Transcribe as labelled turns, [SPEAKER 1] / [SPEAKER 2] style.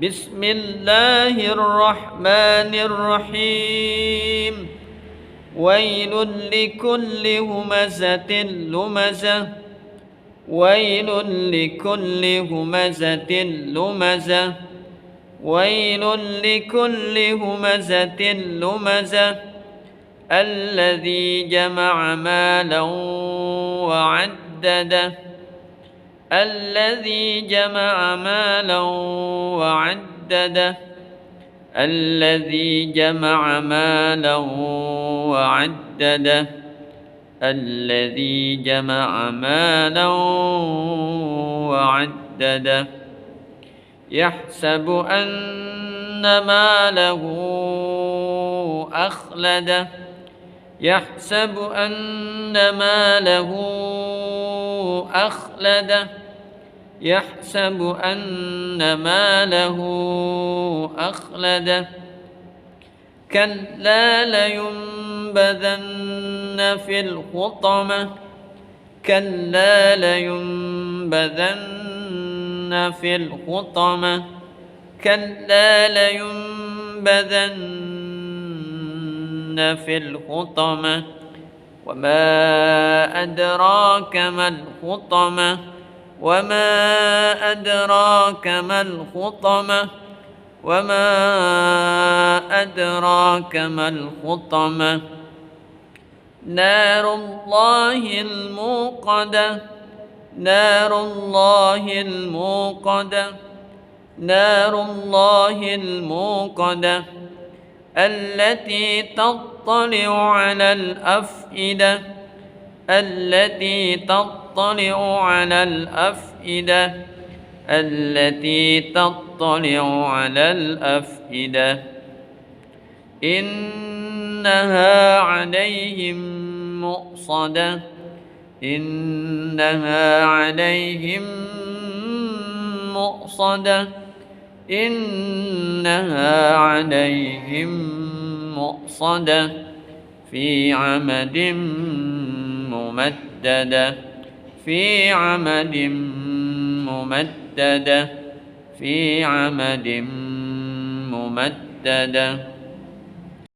[SPEAKER 1] بسم الله الرحمن الرحيم ويل لكل همزة لمزة ويل لكل همزة لمزة ويل لكل همزة لمزة الذي جمع مالا وعدده الذي جمع مالا وعدده الذي جمع مالا وعدده الذي جمع مالا وعدده يحسب أن ماله أخلده يحسب أن ماله أخلده يحسب أن ماله أخلده كلا لينبذن في الحطمة كلا لينبذن في الحطمة كلا لينبذن في الحطمة وما أدراك ما الحطمة وما أدراك ما الحطمة وما أدراك ما الحطمة نار الله الموقدة نار الله الموقدة نار الله الموقدة التي تطلع على الأفئدة التي تطلع على الأفئدة التي تطلع على الأفئدة إنها عليهم مؤصدة إنها عليهم مؤصدة إنها عليهم مؤصدة في عمد ممددة في عمد ممددة في عمد ممددة